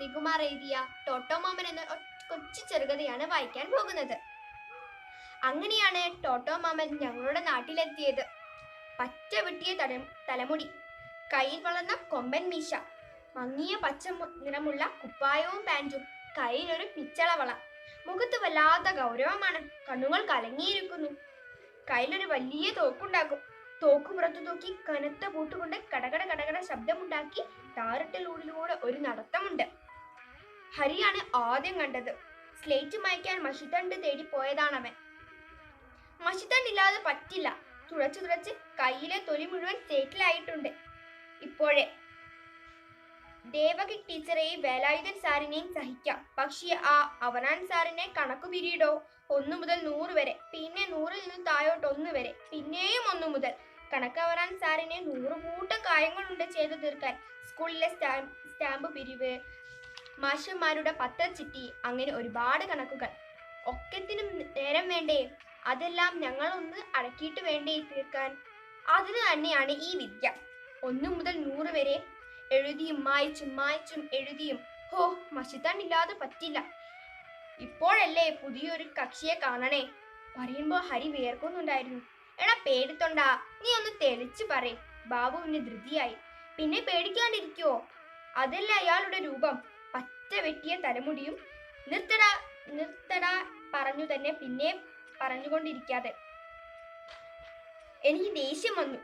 ശ്രീകുമാർ എഴുതിയ ടോട്ടോ മാമൻ എന്ന കൊച്ചു ചെറുകഥയാണ് വായിക്കാൻ പോകുന്നത്. അങ്ങനെയാണ് ടോട്ടോ മാമൻ ഞങ്ങളുടെ നാട്ടിലെത്തിയത്. പച്ച വെട്ടിയ തലമുടി, കയ്യിൽ വളർന്ന കൊമ്പൻ മീശ, മങ്ങിയ പച്ച നിറമുള്ള കുപ്പായവും പാൻറ്റും, കയ്യിലൊരു പിച്ചളവള. മുഖത്ത് വല്ലാത്ത ഗൗരവമാണ്, കണ്ണുകൾ കലങ്ങിയിരിക്കുന്നു. കയ്യിലൊരു വലിയ തോക്കുണ്ടാകും. തോക്ക് പുറത്തു തൂക്കി കനത്ത പൂട്ടുകൊണ്ട് കടകട കടകട ശബ്ദമുണ്ടാക്കി ടാറിട്ടലൂടിലൂടെ ഒരു നടത്തമുണ്ട്. ഹരിയാണ് ആദ്യം കണ്ടത്. സ്ലേറ്റ് മായ്ക്കാൻ മഷിത്തണ്ട് തേടി പോയതാണവൻ. മഷിത്തണ്ടില്ലാതെ പറ്റില്ല. തുളച്ചു തുളച്ച് കയ്യിലെ തൊലി മുഴുവൻ സ്ലേറ്റിലായിട്ടുണ്ട് ഇപ്പോഴേ. ദേവകി ടീച്ചറെയും വേലായുധൻ സാറിനെയും സഹിക്കാം, പക്ഷേ ആ അവനാൻ സാറിനെ കണക്കു പിരീഡോ 1 മുതൽ 100 വരെ, പിന്നെ 100-ൽ നിന്ന് താഴോട്ട് 1 വരെ, പിന്നെയും 1 മുതൽ. കണക്കവനാൻ സാറിനെ 100 കൂട്ടം കാര്യങ്ങളുണ്ട് ചെയ്തു തീർക്കാൻ. സ്കൂളിലെ സ്റ്റാമ്പ് പിരിവ്, മാഷന്മാരുടെ പത്രച്ചിട്ടി, അങ്ങനെ ഒരുപാട് കണക്കുകൾ. ഒക്കത്തിനും നേരം വേണ്ടേ? അതെല്ലാം ഞങ്ങളൊന്ന് അടക്കിയിട്ട് വേണ്ടേ തീർക്കാൻ? അതിന് തന്നെയാണ് ഈ വിദ്യ. 1 മുതൽ 100 വരെ എഴുതിയും മായ്ച്ചും മായ്ച്ചും എഴുതിയും. ഹോ, മഷിത്തണ്ടില്ലാതെ പറ്റില്ല. ഇപ്പോഴല്ലേ പുതിയൊരു കക്ഷിയെ കാണണേ. പറയുമ്പോ ഹരി വിയർക്കുന്നുണ്ടായിരുന്നു. എടാ പേടിത്തൊണ്ടാ, നീ ഒന്ന് തെളിച്ചു പറയ്. ബാബുവിന് ധൃതിയായി. പിന്നെ പേടിക്കാണ്ടിരിക്കുവോ? അതല്ല അയാളുടെ രൂപം, പച്ച വെട്ടിയ തലമുടിയും. നിർത്തടാ നിർത്തടാ പറഞ്ഞു തന്നെ പിന്നെ പറഞ്ഞുകൊണ്ടിരിക്കാതെ. എനിക്ക് ദേഷ്യം വന്നു.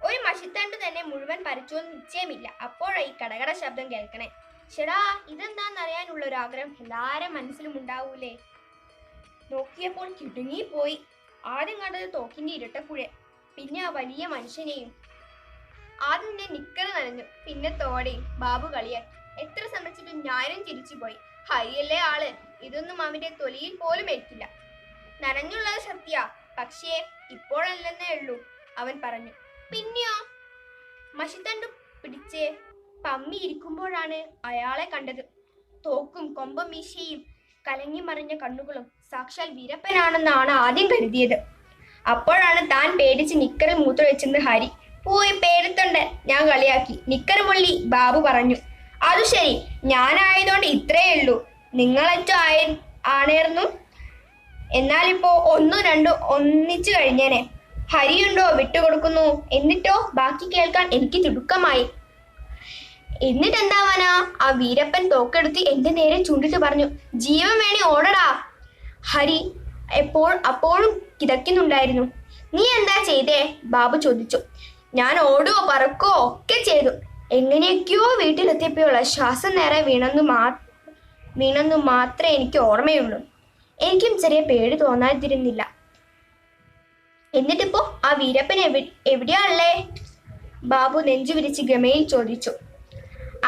ഒരു മഷിത്തണ്ട് തന്നെ മുഴുവൻ പറിച്ചോന്ന് നിശ്ചയമില്ല. അപ്പോഴായി കടകട ശബ്ദം കേൾക്കണേ. ഷെടാ, ഇതെന്താന്നറിയാനുള്ള ഒരു ആഗ്രഹം എല്ലാരും മനസ്സിലും ഉണ്ടാവൂലേ? നോക്കിയപ്പോൾ കിടുങ്ങിപ്പോയി. ആദ്യം കണ്ടത് തോക്കിന്റെ ഇരട്ടപ്പുഴ, പിന്നെ ആ വലിയ മനുഷ്യനെയും. ആദ്യം നിന്റെ നിക്കറ് നനഞ്ഞു, പിന്നെ തോടെയും. ബാബു കളിയാക്കി. എത്ര ശ്രമിച്ചിട്ടും ഞാനും ചിരിച്ചുപോയി. ഹരിയല്ലേ ആള്, ഇതൊന്നും അവന്റെ തൊലിയിൽ പോലും ഏൽക്കില്ല. നനഞ്ഞുള്ളത് സത്യ, പക്ഷേ ഇപ്പോഴല്ലെന്നേ ഉള്ളൂ, അവൻ പറഞ്ഞു. പിന്നെയോ? മഷിത്തണ്ട് പിടിച്ച് പമ്മി ഇരിക്കുമ്പോഴാണ് അയാളെ കണ്ടത്. തോക്കും കൊമ്പും മീശയും കലങ്ങി മറിഞ്ഞ കണ്ണുകളും. സാക്ഷാൽ വീരപ്പനാണെന്നാണ് ആദ്യം കരുതിയത്. അപ്പോഴാണ് താൻ പേടിച്ച് നിക്കറിൽ മൂത്രമൊഴിച്ചെന്ന് ഹരി. പോയി പേടിത്തൊണ്ട്, ഞാൻ കളിയാക്കി. നിക്കർ മുള്ളി, ബാബു പറഞ്ഞു. അതു ശരി, ഞാനായതുകൊണ്ട് ഇത്രയേ ഉള്ളൂ. നിങ്ങളേറ്റോ ആണേർന്നു എന്നാലിപ്പോ 1, 2 ഒന്നിച്ചു കഴിഞ്ഞേനെ. ഹരിയുണ്ടോ വിട്ടുകൊടുക്കുന്നു. എന്നിട്ടോ ബാക്കി കേൾക്കാൻ എനിക്ക് തിടുക്കമായി. എന്നിട്ടെന്താവാനാ? ആ വീരപ്പൻ തോക്കെടുത്ത് എന്റെ നേരെ ചൂണ്ടിട്ട് പറഞ്ഞു, ജീവൻ വേണേ ഓടടാ. ഹരി അപ്പോഴും കിതയ്ക്കുന്നുണ്ടായിരുന്നു. നീ എന്താ ചെയ്തേ? ബാബു ചോദിച്ചു. ഞാൻ ഓടുവോ പറക്കോ ഒക്കെ ചെയ്തു. എങ്ങനെയൊക്കെയോ വീട്ടിലെത്തിയപ്പോഴുള്ള ശ്വാസം നേരെ വീണെന്നു മാത്രമേ എനിക്ക് ഓർമ്മയുള്ളൂ. എനിക്കും ചെറിയ പേടി തോന്നാതിരുന്നില്ല. എന്നിട്ടിപ്പോ ആ വീരപ്പൻ എവിടെയാണല്ലേ? ബാബു നെഞ്ചു വിരിച്ച് ഗമയിൽ ചോദിച്ചു.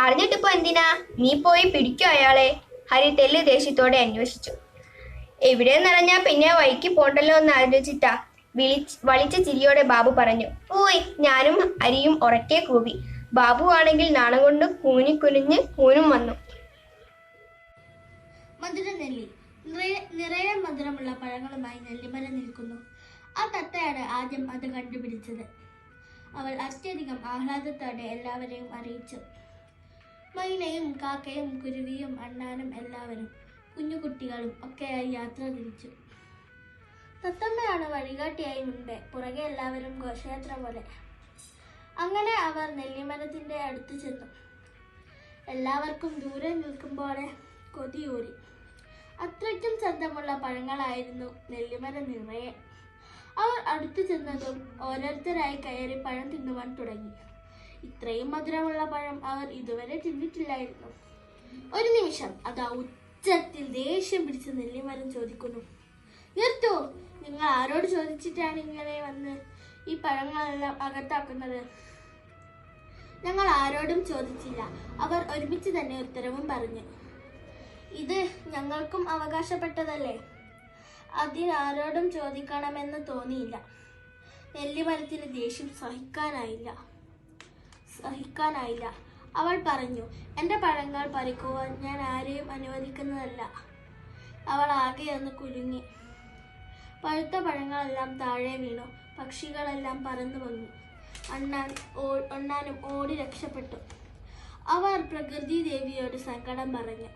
അറിഞ്ഞിട്ടിപ്പോ എന്തിനാ? നീ പോയി പിടിക്കോ അയാളെ? ഹരി തെല്ല് ദേഷ്യത്തോടെ അന്വേഷിച്ചു. എവിടെയെന്നറിഞ്ഞാ പിന്നെ വഴിക്ക് പോണ്ടല്ലോ എന്ന് ആലോചിച്ചിട്ടാ, വളിച്ച ചിരിയോടെ ബാബു പറഞ്ഞു. പോയി. ഞാനും ഹരിയും ഉറക്കെ കൂവി. ബാബു ആണെങ്കിൽ നാണം കൊണ്ട് കൂനിക്കുനിഞ്ഞ് കൂനും വന്നു. മധുരനെല്ലി. നിറയെ മധുരമുള്ള പഴങ്ങളുമായി നെല്ലിമല നിൽക്കുന്നു. ആ തത്തയാണ് ആദ്യം അത് കണ്ടുപിടിച്ചത്. അവൾ അത്യധികം ആഹ്ലാദത്തോടെ എല്ലാവരെയും അറിയിച്ചു. മൈനയും കാക്കയും കുരുവിയും അണ്ണാനും എല്ലാവരും, കുഞ്ഞുകുട്ടികളും ഒക്കെയായി യാത്ര തിരിച്ചു. തത്തമ്മയാണ് വഴികാട്ടിയായി മുൻപേ, പുറകെ എല്ലാവരും ഘോഷയാത്ര പോലെ. അങ്ങനെ അവർ നെല്ലിമരത്തിന്റെ അടുത്ത് ചെന്നു. എല്ലാവർക്കും ദൂരെ നിൽക്കുമ്പോഴെ കൊതിയൂറി. അത്രയ്ക്കും ചന്തമുള്ള പഴങ്ങളായിരുന്നു നെല്ലിമര നിറയെ. അവർ അടുത്തു ചെന്നതും ഓരോരുത്തരായി കയറി പഴം തിന്നുവാൻ തുടങ്ങി. ഇത്രയും മധുരമുള്ള പഴം അവർ ഇതുവരെ തിന്നിട്ടില്ലായിരുന്നു. ഒരു നിമിഷം അതാ ഉച്ചത്തിൽ ദേഷ്യം പിടിച്ച് നെല്ലിമരം ചോദിക്കുന്നു. നിർത്തൂ, നിങ്ങൾ ആരോട് ചോദിച്ചിട്ടാണ് ഇങ്ങനെ വന്ന് ഈ പഴങ്ങളെല്ലാം അകത്താക്കുന്നത്? ഞങ്ങൾ ആരോടും ചോദിച്ചില്ല, അവർ ഒരുമിച്ച് തന്നെ ഉത്തരവും പറഞ്ഞു. ഇത് ഞങ്ങൾക്കും അവകാശപ്പെട്ടതല്ലേ, അതിനാരോടും ചോദിക്കണമെന്ന് തോന്നിയില്ല. നെല്ലിമരത്തിന് ദേഷ്യം സഹിക്കാനായില്ല. അവൾ പറഞ്ഞു, എൻ്റെ പഴങ്ങൾ പറിക്കുവാൻ ഞാൻ ആരെയും അനുവദിക്കുന്നതല്ല. അവൾ ആകെ ഒന്ന് കുലുങ്ങി. പഴുത്ത പഴങ്ങളെല്ലാം താഴെ വീണു. പക്ഷികളെല്ലാം പറന്നു വന്നു. അണ്ണാനും ഓടി രക്ഷപ്പെട്ടു. അവർ പ്രകൃതി ദേവിയോട് സങ്കടം പറഞ്ഞു.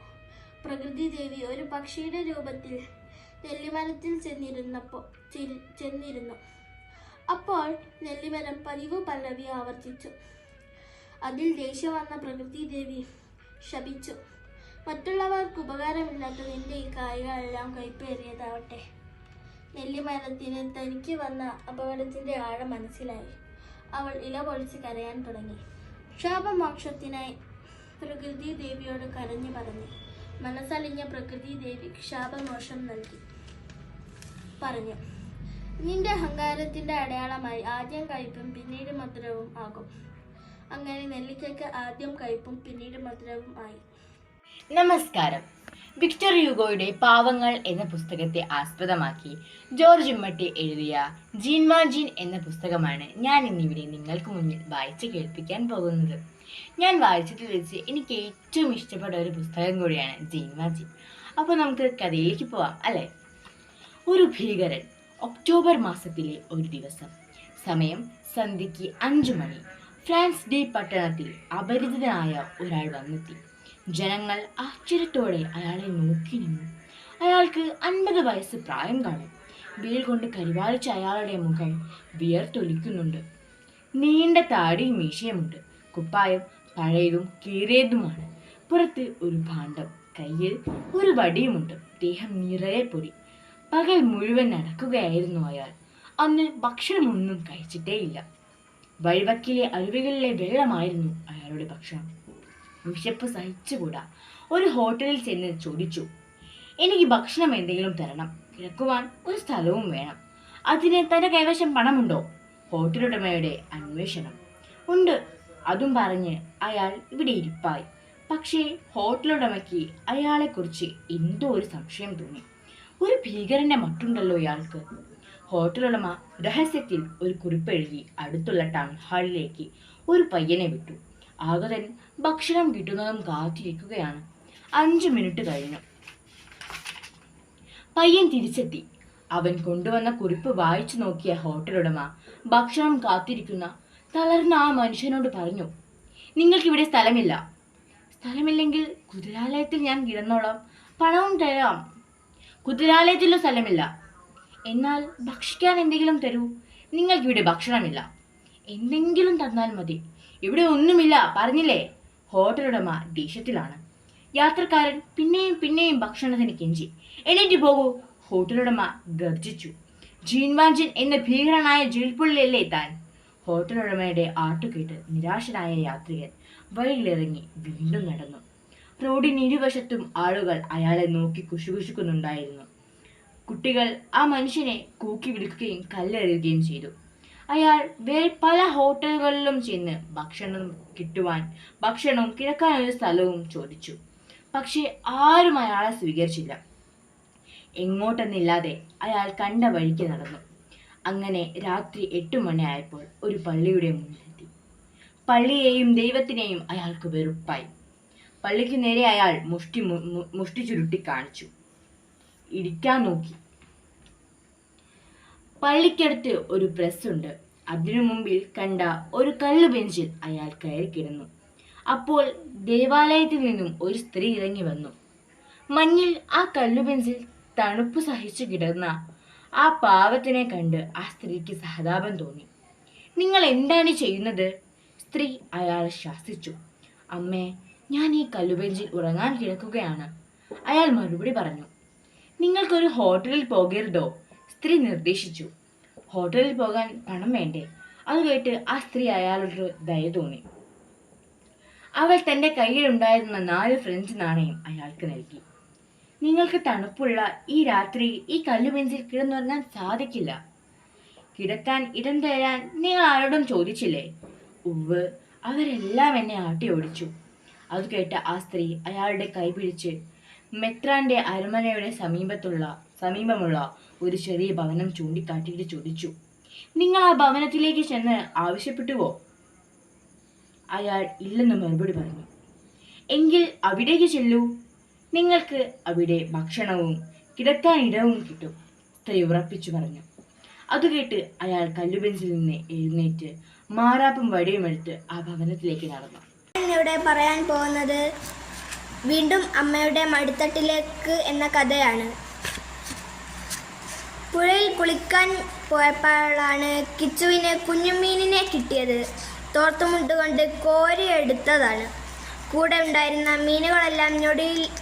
പ്രകൃതി ദേവി ഒരു പക്ഷിയുടെ രൂപത്തിൽ നെല്ലിമരത്തിൽ ചെന്നിരുന്നു. അപ്പോൾ നെല്ലിമരം പതിവ് പല്ലവി ആവർത്തിച്ചു. അതിൽ ദേഷ്യം വന്ന പ്രകൃതി ദേവി ശപിച്ചു. മറ്റുള്ളവർക്ക് ഉപകാരമില്ലാത്ത നിന്റെ ഈ കായകളെല്ലാം കൈപ്പേറിയതാവട്ടെ. നെല്ലിമരത്തിന് തനിക്ക് വന്ന അപകടത്തിന്റെ ആഴം മനസ്സിലായി. അവൾ ഇല പൊളിച്ച് കരയാൻ തുടങ്ങി. ശാപമോക്ഷത്തിനായി പ്രകൃതി ദേവിയോട് കരഞ്ഞു പറഞ്ഞു. മനസ്സലിഞ്ഞ പ്രകൃതി ദേവി ശാപമോക്ഷം നൽകി പറഞ്ഞു, നിന്റെ അഹങ്കാരത്തിന്റെ അടയാളമായി ആദ്യം കയ്പും പിന്നീട് മധുരവും ആകും. അങ്ങനെ നെല്ലിക്കയ്ക്ക് ആദ്യം കയ്പും പിന്നീട് മധുരവും ആയി. നമസ്കാരം. വിക്ടർ ഹ്യൂഗോയുടെ പാവങ്ങൾ എന്ന പുസ്തകത്തെ ആസ്പദമാക്കി ജോർജ് ഉമ്മട്ടി എഴുതിയ ജീൻവാ ജീൻ എന്ന പുസ്തകമാണ് ഞാൻ ഇന്നിവിടെ നിങ്ങൾക്ക് മുന്നിൽ വായിച്ച് കേൾപ്പിക്കാൻ പോകുന്നത്. ഞാൻ വായിച്ചതിൽ വെച്ച് എനിക്ക് ഏറ്റവും ഇഷ്ടപ്പെട്ട ഒരു പുസ്തകം കൂടിയാണ് ജീൻവാ ജീൻ. അപ്പോൾ നമുക്ക് കഥയിലേക്ക് പോവാം അല്ലേ? ഒരു ഭീകരൻ. ഒക്ടോബർ മാസത്തിലെ ഒരു ദിവസം. സമയം സന്ധ്യയ്ക്ക് 5 മണി. ഫ്രാൻസ് ഡേ പട്ടണത്തിൽ അപരിചിതനായ ഒരാൾ വന്നെത്തി. ജനങ്ങൾ ആശ്ചര്യത്തോടെ അയാളെ നോക്കി നിന്നു. അയാൾക്ക് 50 വയസ്സ് പ്രായം കാണും. വെയിൽ കൊണ്ട് കരിവാളിച്ച അയാളുടെ മുഖം വിയർത്തൊലിക്കുന്നുണ്ട്. നീണ്ട താടിയും മീശയുമുണ്ട്. കുപ്പായം പഴയതും കീറിയതുമാണ്. പുറത്ത് ഒരു ഭാണ്ഡം, കയ്യിൽ ഒരു വടിയുമുണ്ട്. ദേഹം നിറയെ പൊടി. പകൽ മുഴുവൻ നടക്കുകയായിരുന്നു അയാൾ. അന്ന് ഭക്ഷണമൊന്നും കഴിച്ചിട്ടേയില്ല. വഴിവക്കിലെ അരുവികളിലെ വെള്ളമായിരുന്നു അയാളുടെ ഭക്ഷണം. വിശപ്പ് സഹിച്ചുകൂടാ. ഒരു ഹോട്ടലിൽ ചെന്ന് ചോദിച്ചു, എനിക്ക് ഭക്ഷണം എന്തെങ്കിലും തരണം, കിടക്കുവാൻ ഒരു സ്ഥലവും വേണം. അതിന് തന്റെ കൈവശം പണമുണ്ടോ? ഹോട്ടലുടമയുടെ അന്വേഷണം. ഉണ്ട്, അതും പറഞ്ഞ് അയാൾ ഇവിടെ ഇരിപ്പായി. പക്ഷേ ഹോട്ടലുടമയ്ക്ക് അയാളെക്കുറിച്ച് എന്തോ ഒരു സംശയം തോന്നി. ഒരു ഭീകരന്റെ മട്ടുണ്ടല്ലോ ഇയാൾക്ക്. ഹോട്ടലുടമ രഹസ്യത്തിൽ ഒരു കുറിപ്പെഴുതി അടുത്തുള്ള ടൗൺ ഹാളിലേക്ക് ഒരു പയ്യനെ വിട്ടു. ആഗതൻ ഭക്ഷണം കിട്ടുന്നതും കാത്തിരിക്കുകയാണ്. 5 മിനിറ്റ് കഴിഞ്ഞു. പയ്യൻ തിരിച്ചെത്തി. അവൻ കൊണ്ടുവന്ന കുറിപ്പ് വായിച്ചു നോക്കിയ ഹോട്ടലുടമ ഭക്ഷണം കാത്തിരിക്കുന്ന തളർന്ന ആ മനുഷ്യനോട് പറഞ്ഞു, നിങ്ങൾക്കിവിടെ സ്ഥലമില്ല. സ്ഥലമില്ലെങ്കിൽ കുതിരാലയത്തിൽ ഞാൻ കിടന്നോളാം, പണവും തരാം. കുതിരാലയത്തിലും സ്ഥലമില്ല. എന്നാൽ ഭക്ഷിക്കാൻ എന്തെങ്കിലും തരൂ. നിങ്ങൾക്കിവിടെ ഭക്ഷണമില്ല. എന്തെങ്കിലും തന്നാൽ മതി. ഇവിടെ ഒന്നുമില്ല പറഞ്ഞില്ലേ? ഹോട്ടലുടമ ദേഷ്യത്തിലാണ്. യാത്രക്കാരൻ പിന്നെയും പിന്നെയും ഭക്ഷണത്തിന് കെഞ്ചി. എണീറ്റ് പോകൂ, ഹോട്ടലുടമ ഗർജിച്ചു. ജീൻവാ ജീൻ എന്ന ഭീകരനായ ജയിൽപ്പുള്ളിയല്ലേ താൻ? ഹോട്ടലുടമയുടെ ആട്ടുകേട്ട് നിരാശനായ യാത്രികൻ വഴിയിലിറങ്ങി വീണ്ടും നടന്നു. റോഡിന് ഇരുവശത്തും ആളുകൾ അയാളെ നോക്കി കുശുകുശുക്കുന്നുണ്ടായിരുന്നു. കുട്ടികൾ ആ മനുഷ്യനെ കൂക്കി വിളിക്കുകയും കല്ലെറിയുകയും ചെയ്തു. അയാൾ വേറെ പല ഹോട്ടലുകളിലും ചെന്ന് ഭക്ഷണവും കിടക്കാനൊരു സ്ഥലവും ചോദിച്ചു. പക്ഷെ ആരും അയാളെ സ്വീകരിച്ചില്ല. എങ്ങോട്ടെന്നില്ലാതെ അയാൾ കണ്ട വഴിക്ക് നടന്നു. അങ്ങനെ രാത്രി 8 മണിയായപ്പോൾ ഒരു പള്ളിയുടെ മുന്നിലെത്തി. പള്ളിയെയും ദൈവത്തിനെയും അയാൾക്ക് വെറുപ്പായി. പള്ളിക്ക് നേരെ അയാൾ മുഷ്ടി ചുരുട്ടി കാണിച്ചു. ഇടിക്കാൻ നോക്കി. പള്ളിക്കടുത്ത് ഒരു പ്രസ്സുണ്ട്. അതിനു മുമ്പിൽ കണ്ട ഒരു കല്ലു ബെഞ്ചിൽ അയാൾ കയറി കിടന്നു. അപ്പോൾ ദേവാലയത്തിൽ നിന്നും ഒരു സ്ത്രീ ഇറങ്ങി വന്നു. മഞ്ഞിൽ ആ കല്ലുബെഞ്ചിൽ തണുപ്പ് സഹിച്ചു കിടന്ന ആ പാവത്തിനെ കണ്ട് ആ സ്ത്രീക്ക് സഹതാപം തോന്നി. നിങ്ങൾ എന്താണ് ചെയ്യുന്നത്? സ്ത്രീ അയാളെ ശാസിച്ചു. അമ്മേ, ഞാൻ ഈ കല്ലുബെഞ്ചിൽ ഉറങ്ങാൻ കിടക്കുകയാണ്. അയാൾ മറുപടി പറഞ്ഞു. നിങ്ങൾക്കൊരു ഹോട്ടലിൽ പോകരുതോ? സ്ത്രീ നിർദ്ദേശിച്ചു. ഹോട്ടലിൽ പോകാൻ പണം വേണ്ടേ? അത് കേട്ട് ആ സ്ത്രീ അയാളോട് ദയ തോന്നി. അവൾ തന്റെ കയ്യിലുണ്ടായിരുന്ന 4 ഫ്രഞ്ച് നാണയം അയാൾക്ക് നൽകി. നിങ്ങൾക്ക് തണുപ്പുള്ള ഈ രാത്രി ഈ കല്ലുബെഞ്ചിൽ കിടന്നുറങ്ങാൻ സാധിക്കില്ല. കിടക്കാൻ ഇടം തരാൻ നിങ്ങൾ ആരോടും ചോദിച്ചില്ലേ? ഉവ്, അവരെല്ലാം എന്നെ ആട്ടി ഓടിച്ചു. അത് കേട്ട ആ സ്ത്രീ അയാളുടെ കൈ പിടിച്ച് മെത്രാന്റെ അരമനയുടെ സമീപമുള്ള ഒരു ചെറിയ ഭവനം ചൂണ്ടിക്കാട്ടിയിട്ട് ചോദിച്ചു, നിങ്ങൾ ആ ഭവനത്തിലേക്ക് ചെന്ന് ആവശ്യപ്പെട്ടുവോ? അയാൾ ഇല്ലെന്ന് മറുപടി പറഞ്ഞു. എങ്കിൽ അവിടേക്ക് ചെല്ലൂ. നിങ്ങൾക്ക് അവിടെ ഭക്ഷണവും കിടക്കാൻ ഇടവും കിട്ടും, സ്ത്രീ ഉറപ്പിച്ചു പറഞ്ഞു. അത് കേട്ട് അയാൾ കല്ലുബെഞ്ചിൽ നിന്ന് എഴുന്നേറ്റ് മാറാപ്പും വടിയുമെടുത്ത് ആ ഭവനത്തിലേക്ക് നടന്നു. ഇന്നിവിടെ പറയാൻ പോകുന്നത് വീണ്ടും അമ്മയുടെ മടിത്തട്ടിലേക്ക് എന്ന കഥയാണ്. പുഴയിൽ കുളിക്കാൻ പോയപ്പോഴാണ് കിച്ചുവിന് കുഞ്ഞുമീനിനെ കിട്ടിയത്. തോർത്തുമുട്ടുകൊണ്ട് കോരിയെടുത്തതാണ്. കൂടെ ഉണ്ടായിരുന്ന മീനുകളെല്ലാം ഞൊടിയിടയിലേക്ക്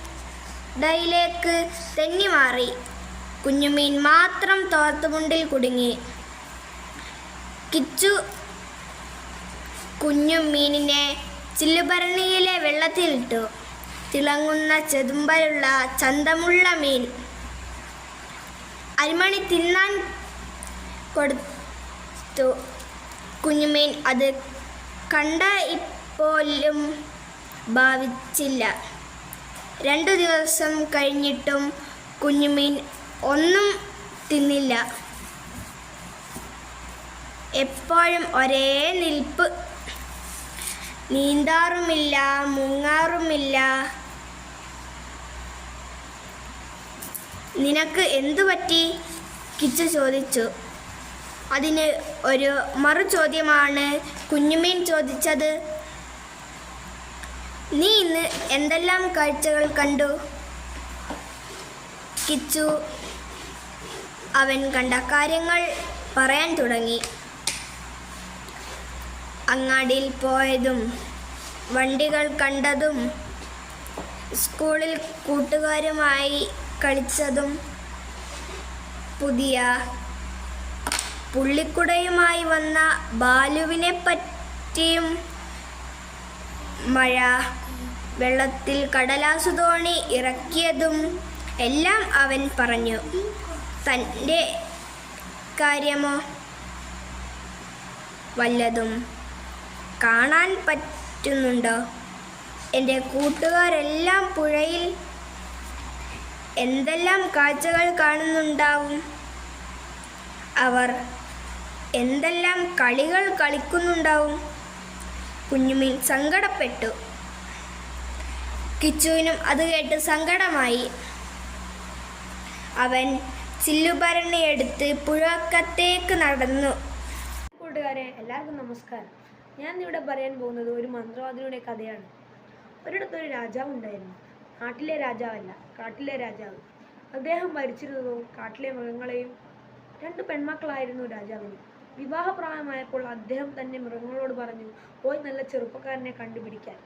തെന്നി മാറി. കുഞ്ഞുമീൻ മാത്രം തോർത്തുമുണ്ടിൽ കുടുങ്ങി. കിച്ചു കുഞ്ഞുമീനിനെ ചില്ലുഭരണിയിലെ വെള്ളത്തിലിട്ടു. തിളങ്ങുന്ന ചെതുമ്പലുള്ള ചന്തമുള്ള മീൻ. അരിമണി തിന്നാൻ കൊടുത്തു. കുഞ്ഞുമീൻ അത് കണ്ട ഇപ്പോലും ഭാവിച്ചില്ല. 2 ദിവസം കഴിഞ്ഞിട്ടും കുഞ്ഞുമീൻ ഒന്നും തിന്നില്ല. എപ്പോഴും ഒരേ നിൽപ്പ്. നീന്താറുമില്ല, മുങ്ങാറുമില്ല. നിനക്ക് എന്തു പറ്റി? കിച്ചു ചോദിച്ചു. അതിന് ഒരു മറു ചോദ്യമാണ് കുഞ്ഞുമീൻ ചോദിച്ചത്. നീ ഇന്ന് എന്തെല്ലാം കാഴ്ചകൾ കണ്ടു? കിച്ചു അവൻ കണ്ട കാര്യങ്ങൾ പറയാൻ തുടങ്ങി. അങ്ങാടിയിൽ പോയതും വണ്ടികൾ കണ്ടതും സ്കൂളിൽ കൂട്ടുകാരുമായി കളിച്ചതും പുതിയ പുള്ളിക്കുടയുമായി വന്ന ബാലുവിനെ പറ്റിയും മഴ വെള്ളത്തിൽ കടലാസു തോണി ഇറക്കിയതും എല്ലാം അവൻ പറഞ്ഞു. തൻ്റെ കാര്യമോ വല്ലതും കാണാൻ പറ്റുന്നുണ്ടോ? എൻ്റെ കൂട്ടുകാരെല്ലാം പുഴയിൽ എന്തെല്ലാം കാഴ്ചകൾ കാണുന്നുണ്ടാവും. അവർ എന്തെല്ലാം കളികൾ കളിക്കുന്നുണ്ടാവും. കുഞ്ഞുമീൻ സങ്കടപ്പെട്ടു. കിച്ചുവിനും അത് കേട്ട് സങ്കടമായി. അവൻ ചില്ലുഭരണിയെടുത്ത് പുഴക്കത്തേക്ക് നടന്നു. കൂട്ടുകാരെ, എല്ലാവർക്കും നമസ്കാരം. ഞാൻ ഇവിടെ പറയാൻ പോകുന്നത് ഒരു മന്ത്രവാദിയുടെ കഥയാണ്. ഒരിടത്തൊരു രാജാവ് ഉണ്ടായിരുന്നു. നാട്ടിലെ രാജാവല്ല, കാട്ടിലെ രാജാവ്. അദ്ദേഹം ഭരിച്ചിരുന്നതോ കാട്ടിലെ മൃഗങ്ങളെയും. 2 പെൺമക്കളായിരുന്നു രാജാവിന്. വിവാഹപ്രായമായപ്പോൾ അദ്ദേഹം തന്നെ മൃഗങ്ങളോട് പറഞ്ഞു, പോയി നല്ല ചെറുപ്പക്കാരനെ കണ്ടുപിടിക്കാൻ.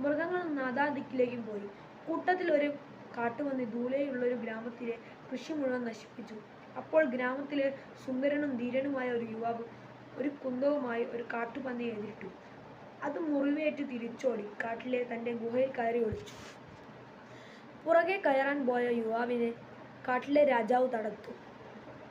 മൃഗങ്ങൾ നാദാദിക്കിലേക്കും പോയി. കൂട്ടത്തിൽ ഒരു കാട്ടുപന്നി ദൂരെയുള്ളൊരു ഗ്രാമത്തിലെ കൃഷി മുഴുവൻ നശിപ്പിച്ചു. അപ്പോൾ ഗ്രാമത്തിലെ സുന്ദരനും ധീരനുമായ ഒരു യുവാവ് ഒരു കുന്തവുമായി ഒരു കാട്ടുപന്നിയെ എതിരിട്ടു. അത് മുറിവേറ്റ് തിരിച്ചോടി കാട്ടിലെ തൻ്റെ ഗുഹയിൽ കയറി ഒളിച്ചു. പുറകെ കയറാൻ പോയ യുവാവിനെ കാട്ടിലെ രാജാവ് തടുത്തു.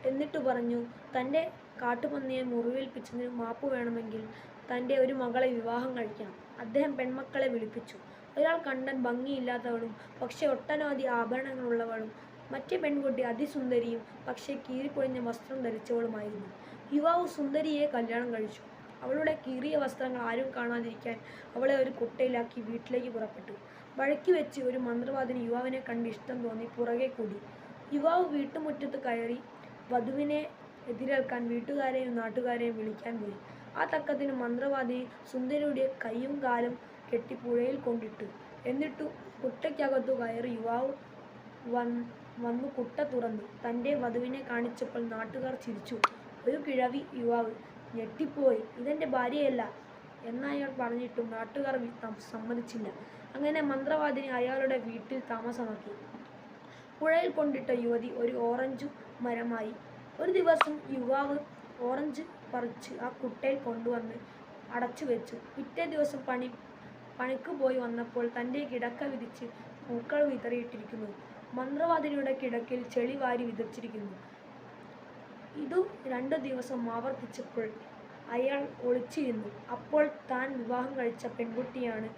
എന്നിട്ട് പറഞ്ഞു, തൻ്റെ കാട്ടുപന്നിയെ മുറിവേൽപ്പിച്ചതിന് മാപ്പ് വേണമെങ്കിൽ തൻ്റെ ഒരു മകളെ വിവാഹം കഴിക്കണം. അദ്ദേഹം പെൺമക്കളെ വിളിപ്പിച്ചു. ഒരാൾ കണ്ടാൻ ഭംഗിയില്ലാത്തവളും പക്ഷെ ഒട്ടനവധി ആഭരണങ്ങളുള്ളവളും, മറ്റേ പെൺകുട്ടി അതിസുന്ദരിയും പക്ഷേ കീറിപ്പൊളിഞ്ഞ വസ്ത്രം ധരിച്ചവളുമായിരുന്നു. യുവാവ് സുന്ദരിയെ കല്യാണം കഴിച്ചു. അവളുടെ കീറിയ വസ്ത്രങ്ങൾ ആരും കാണാതിരിക്കാൻ അവളെ ഒരു കുട്ടയിലാക്കി വീട്ടിലേക്ക് പുറപ്പെട്ടു. വഴിക്ക് വെച്ച് ഒരു മന്ത്രവാദിനി യുവാവിനെ കണ്ട് ഇഷ്ടം തോന്നി പുറകെ കൂടി. യുവാവ് വീട്ടുമുറ്റത്ത് കയറി വധുവിനെ എതിരേൽക്കാൻ വീട്ടുകാരെയും നാട്ടുകാരെയും വിളിക്കാൻ പോയി. ആ തക്കത്തിന് മന്ത്രവാദിനി സുന്ദരിയുടെ കൈയും കാലും കെട്ടി പുഴയിൽ കൊണ്ടിട്ടു. എന്നിട്ടു കുട്ടയ്ക്കകത്തു കയറി യുവാവ് വന്നു കുട്ട തുറന്നു. തൻ്റെ വധുവിനെ കാണിച്ചപ്പോൾ നാട്ടുകാർ ചിരിച്ചു. ഒരു കിഴവി യുവാവ് ഞെട്ടിപ്പോയി. ഇതെൻ്റെ ഭാര്യയല്ല എന്നയാൾ പറഞ്ഞിട്ടും നാട്ടുകാർ സമ്മതിച്ചില്ല. അങ്ങനെ മന്ത്രവാദിനി അയാളുടെ വീട്ടിൽ താമസമാക്കി. പുഴയിൽ കൊണ്ടിട്ട യുവതി ഒരു ഓറഞ്ചു മരമായി. ഒരു ദിവസം യുവാവ് ഓറഞ്ച് പറിച്ച് ആ കുട്ടയിൽ കൊണ്ടുവന്ന് അടച്ചു വെച്ചു. പിറ്റേ ദിവസം പണിക്ക് പോയി വന്നപ്പോൾ തൻ്റെ കിടക്ക വിരിച്ച് പൂക്കൾ വിതറിയിട്ടിരിക്കുന്നു. മന്ത്രവാദിനിയുടെ കിടക്കയിൽ ചെളി വാരി വിതച്ചിരിക്കുന്നു. ഇതു 2 ദിവസം ആവർത്തിച്ചപ്പോൾ അയാൾ ഒളിച്ചിരുന്നു. അപ്പോൾ താൻ വിവാഹം കഴിച്ച പെൺകുട്ടിയാണ്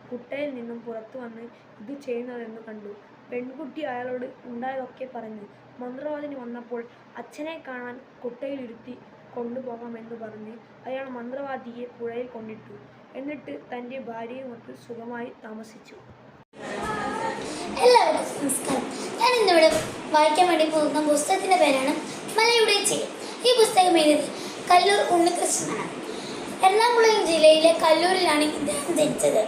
കുട്ടയിൽ നിന്നും പുറത്തു വന്ന് ഇത് ചെയ്യുന്നതെന്ന് കണ്ടു. പെൺകുട്ടി അയാളോട് ഉണ്ടായതൊക്കെ പറഞ്ഞു. മന്ത്രവാദിനി വന്നപ്പോൾ അച്ഛനെ കാണാൻ കുട്ടയിലിരുത്തി കൊണ്ടുപോകാമെന്ന് പറഞ്ഞ് അയാൾ മന്ത്രവാദിയെ പുഴയിൽ കൊണ്ടിട്ടു. എന്നിട്ട് തൻ്റെ ഭാര്യയുമൊത്ത് സുഖമായി താമസിച്ചു. എല്ലാവർക്കും നമസ്കാരം. ഞാൻ ഇന്നിവിടെ വായിക്കാൻ വേണ്ടി പോകുന്ന പുസ്തകത്തിൻ്റെ പേരാണ് മലയുടെ ചിരി. ഈ പുസ്തകം എഴുതി കല്ലൂർ ഉണ്ണികൃഷ്ണനാണ്. എറണാകുളം ജില്ലയിലെ കല്ലൂരിലാണ് ഇദ്ദേഹം ജനിച്ചത്.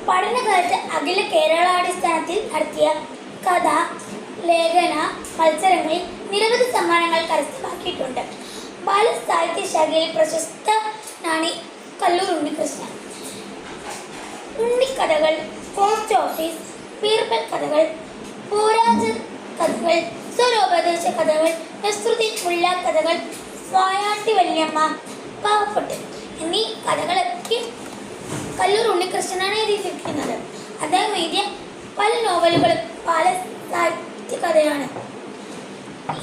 പഠനകാലത്ത് അഖില കേരളാടിസ്ഥാനത്തിൽ നടത്തിയ കഥ ലേഖന മത്സരങ്ങളിൽ നിരവധി സമ്മാനങ്ങൾ കരസ്ഥമാക്കിയിട്ടുണ്ട്. ബാലസാഹിത്യ ശാഖയിൽ പ്രശസ്തനാണ് കല്ലൂർ ഉണ്ണികൃഷ്ണൻ. ഉണ്ണിക്കഥകൾ, പോസ്റ്റ് ഓഫീസ്, ബീർബൽ കഥകൾ, പോരാജ കഥകൾ, സ്വരോപദേശ കഥകൾ, നസ്രുദ്ദീൻ മുല്ല കഥകൾ, വായാട്ടി വല്യമ്മ, പാവപ്പെട്ട് എന്നീ കഥകളൊക്കെ കല്ലൂർ ഉണ്ണികൃഷ്ണനാണ് എഴുതിയിരിക്കുന്നത്. അദ്ദേഹം എഴുതിയ പല നോവലുകളും ബാലസാഹിത്യ കഥയാണ്.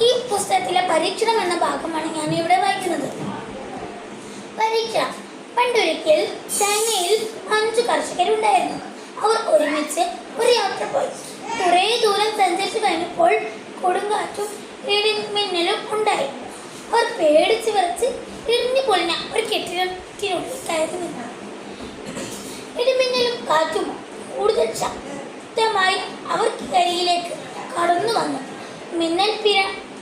ഈ പുസ്തകത്തിലെ പരീക്ഷണം എന്ന ഭാഗമാണ് ഞാൻ ഇവിടെ വായിക്കുന്നത്. പരീക്ഷണം. പണ്ടൊരിക്കൽ ചൈനയിൽ 5 കർഷകരുണ്ടായിരുന്നു. അവർ ഒരുമിച്ച് ഒരു യാത്ര പോയി. കുറേ ദൂരം സഞ്ചരിച്ചു കഴിഞ്ഞപ്പോൾ കൊടുങ്കാറ്റും ഇടിമിന്നലും ഉണ്ടായി. അവർ പേടിച്ച് വിറച്ച് ഇടിഞ്ഞു പൊളിഞ്ഞ ഒരു കെട്ടിടത്തിനുള്ളിൽ കയറി നിന്നു. ഇടിമിന്നലും കാറ്റും കൂടുതൽ ശക്തമായി അവർക്കരികിലേക്ക് കടന്നു വന്നു. മിന്നൽ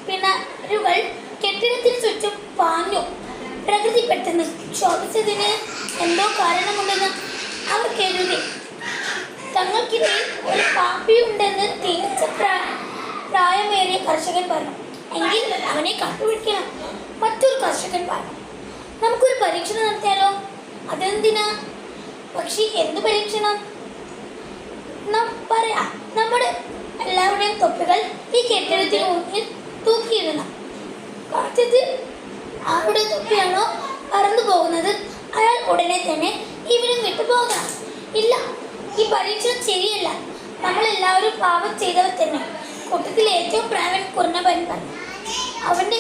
പിണരുകൾ കെട്ടിടത്തിന് ചുറ്റും പാഞ്ഞു. പ്രകൃതി പെട്ടെന്ന് ക്ഷോഭിച്ചതിന് എന്തോ കാരണമുണ്ടെന്ന് അവർ കരുതി. തങ്ങൾക്കിടയിൽ ഒരു പാപ്പിയുണ്ടെന്ന് തീർച്ച പ്രായമേറിയ കർഷകൻ പറഞ്ഞു. എങ്കിൽ അവനെ കണ്ടുപിടിക്കണം. മറ്റൊരു കർഷകൻ പറഞ്ഞു, നമുക്കൊരു പരീക്ഷണം നടത്തിയാലോ? അതെന്തിനാ? പക്ഷേ എന്ത് പരീക്ഷണം? പറയാം. നമ്മുടെ എല്ലാവരുടെയും തൊപ്പികൾ ഈ കെട്ടിടത്തിന് മുന്നിൽ തൂക്കിയിടണം. കാറ്റത്തിൽ ആരുടെ തൊപ്പിയാണോ പറന്നു പോകുന്നത് അയാൾ ഉടനെ തന്നെ ഇവിടം വിട്ടു പോകണം. ഇല്ല, ഈ പരീക്ഷണം ശരിയല്ല. നമ്മളെല്ലാവരും പാപം ചെയ്തവർ തന്നെ. കൂട്ടത്തിൽ ഏറ്റവും പ്രാവൻ കുർണപൻ പറഞ്ഞു. അവന്റെ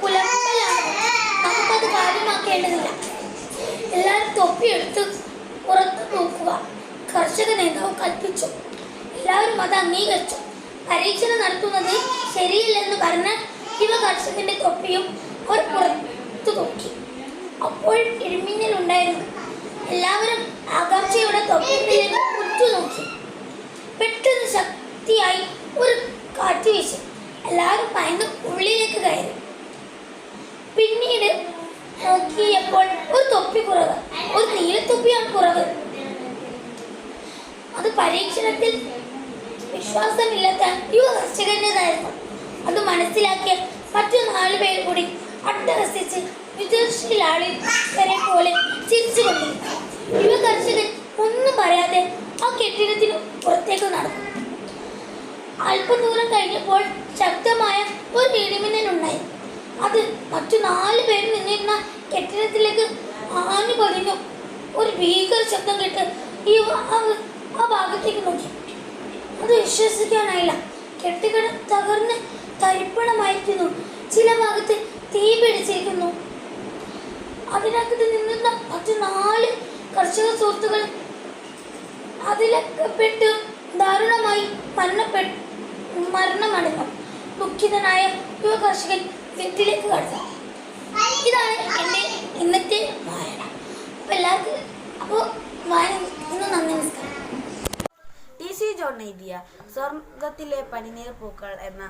പുലമ്പലാണ്, നമുക്കത് കാര്യമാക്കേണ്ടതില്ല. എല്ലാവരും തൊപ്പിയെടുത്ത് പുറത്തു നോക്കുക, കർഷക നേതാവ് കൽപ്പിച്ചു. എല്ലാവരും അത് അംഗീകരിച്ചു. പരീക്ഷണം നടത്തുന്നത് ശരിയല്ലെന്ന് പറഞ്ഞ കർഷകന്റെ തൊപ്പിയും അവർ പുറത്തു നോക്കി. അപ്പോൾ ഇടിമിന്നലുണ്ടായിരുന്നു. എല്ലാവരും ആകാംക്ഷയോടെ തൊപ്പിയിലേക്ക് ഉറ്റുനോക്കി. പെട്ടെന്ന് ശക്തിയായി ഒരു കാറ്റ് വീശി. എല്ലാവരും ഭയന്ന് ഉള്ളിലേക്ക് കയറി. പിന്നീട് നോക്കിയപ്പോൾ ഒരു തൊപ്പി കുറവ്, ഒരു നീലത്തൊപ്പിയാണ് കുറവ്. അത് പരീക്ഷണത്തിൽ വിശ്വാസമില്ലാത്ത യുവ കർഷകന്റേതായിരുന്നു. അത് മനസ്സിലാക്കിയ മറ്റു 4 പേർ കൂടി അട്ടഹസിച്ച് വിദർശിലാളിവരെ പോലെ ചിരിച്ചുകൊണ്ടിരുന്നു. യുവ കർഷകൻ ഒന്നും പറയാതെ ആ കെട്ടിടത്തിന് പുറത്തേക്ക് നടന്നു. അല്പദൂരം കഴിഞ്ഞപ്പോൾ ശക്തമായ ഒരു ഇടിമിന്നലുണ്ടായി. അത് മറ്റു 4 പേർ നിന്നിരുന്ന കെട്ടിടത്തിലേക്ക് ആഞ്ഞു പതിഞ്ഞു. ഒരു ഭീകര ശബ്ദം കേട്ട് ആ ഭാഗത്തേക്ക് നോക്കി. അത് വിശ്വസിക്കാനായില്ല. കെട്ടിടം തകർന്ന് തരിപ്പണമായിരിക്കുന്നു. ചില ഭാഗത്ത് തീ പിടിച്ചിരിക്കുന്നു. അതിനകത്ത് നിന്നിരുന്ന മറ്റു 4 കർഷക സുഹൃത്തുക്കൾ അതിലപ്പെട്ട് ദാരുണമായി മരണമടഞ്ഞു. ദുഃഖിതനായ യുവ കർഷകൻ വീട്ടിലേക്ക് കടന്നു. ഇതാണ് എൻ്റെ ഇന്നത്തെ വായന. അപ്പോൾ വായന നന്ദി, നമസ്കാരം. TC ജോൺ എഴുതിയ സ്വർഗത്തിലെ പനിനീർ പൂക്കൾ എന്ന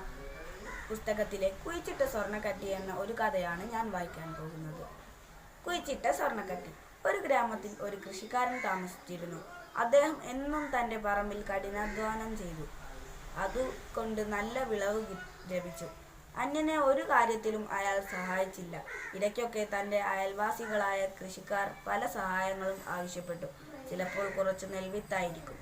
പുസ്തകത്തിലെ കുഴിച്ചിട്ട സ്വർണ്ണക്കട്ടി എന്ന ഒരു കഥയാണ് ഞാൻ വായിക്കാൻ പോകുന്നത്. കുഴിച്ചിട്ട സ്വർണ്ണക്കട്ടി. ഒരു ഗ്രാമത്തിൽ ഒരു കൃഷിക്കാരൻ താമസിച്ചിരുന്നു. അദ്ദേഹം എന്നും തൻ്റെ പറമ്പിൽ കഠിനാധ്വാനം ചെയ്തു. അതുകൊണ്ട് നല്ല വിളവ് ലഭിച്ചു. അന്യനെ ഒരു കാര്യത്തിലും അയാൾ സഹായിച്ചില്ല. ഇടയ്ക്കൊക്കെ തൻ്റെ അയൽവാസികളായ കൃഷിക്കാർ പല സഹായങ്ങളും ആവശ്യപ്പെട്ടു. ചിലപ്പോൾ കുറച്ച് നെൽവിത്തായിരിക്കും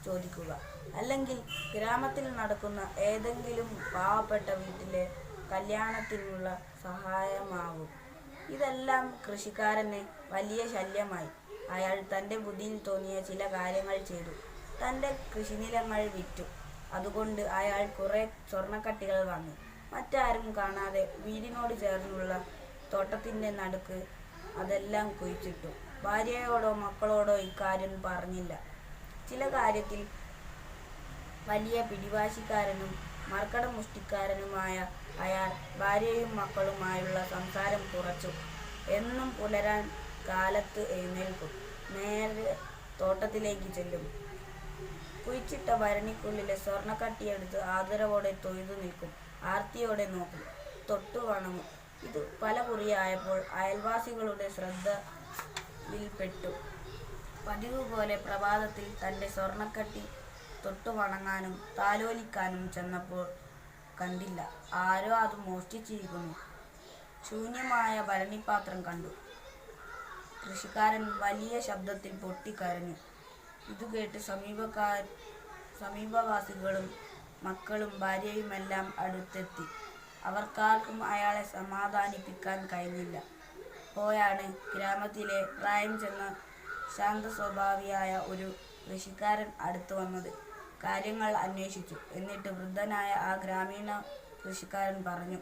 ചോദിക്കുക, അല്ലെങ്കിൽ ഗ്രാമത്തിൽ നടക്കുന്ന ഏതെങ്കിലും പാവപ്പെട്ട വീട്ടിലെ കല്യാണത്തിനുള്ള സഹായമാവും. ഇതെല്ലാം കൃഷിക്കാരന് വലിയ ശല്യമായി. അയാൾ തൻ്റെ ബുദ്ധിയിൽ തോന്നിയ ചില കാര്യങ്ങൾ ചെയ്തു. തൻ്റെ കൃഷിനിലങ്ങൾ വിറ്റു. അതുകൊണ്ട് അയാൾ കുറേ സ്വർണ്ണക്കട്ടികൾ വാങ്ങി. മറ്റാരും കാണാതെ വീടിനോട് ചേർന്നുള്ള തോട്ടത്തിൻ്റെ നടുക്ക് അതെല്ലാം കുഴിച്ചിട്ടു. ഭാര്യയോടോ മക്കളോടോ ഇക്കാര്യം പറഞ്ഞില്ല. ചില കാര്യത്തിൽ വലിയ പിടിവാശിക്കാരനും മർക്കടമുഷ്ടിക്കാരനുമായ അയാൾ ഭാര്യയും മക്കളുമായുള്ള സംസാരം കുറച്ചു. എന്നും പുലരാൻ കാലത്ത് എഴുന്നേൽക്കും. നേരെ തോട്ടത്തിലേക്ക് ചെല്ലും. കുഴിച്ചിട്ട ഭരണിക്കുള്ളിലെ സ്വർണ്ണക്കട്ടിയെടുത്ത് ആദരവോടെ തൊഴുതു നിൽക്കും. ആർത്തിയോടെ നോക്കും, തൊട്ടു വണങ്ങും. ഇത് പല കുറിയായപ്പോൾ അയൽവാസികളുടെ ശ്രദ്ധയിൽപ്പെട്ടു. പതിവ് പോലെ പ്രഭാതത്തിൽ തൻ്റെ സ്വർണ്ണക്കട്ടി തൊട്ടു വണങ്ങാനും താലോലിക്കാനും ചെന്നപ്പോൾ കണ്ടില്ല. ആരോ അത് മോഷ്ടിച്ചിരിക്കുന്നു. ശൂന്യമായ ഭരണിപാത്രം കണ്ടു. കൃഷിക്കാരൻ വലിയ ശബ്ദത്തിൽ പൊട്ടിക്കരഞ്ഞു. ഇത് കേട്ട് സമീപവാസികളും മക്കളും ഭാര്യയുമെല്ലാം അടുത്തെത്തി. അവർക്കാർക്കും അയാളെ സമാധാനിപ്പിക്കാൻ കഴിഞ്ഞില്ല. അപ്പോഴാണ് ഗ്രാമത്തിലെ പ്രായം ചെന്ന ശാന്ത സ്വഭാവിയായ ഒരു കൃഷിക്കാരൻ അടുത്തു വന്നത്. കാര്യങ്ങൾ അന്വേഷിച്ചു. എന്നിട്ട് വൃദ്ധനായ ആ ഗ്രാമീണ കൃഷിക്കാരൻ പറഞ്ഞു,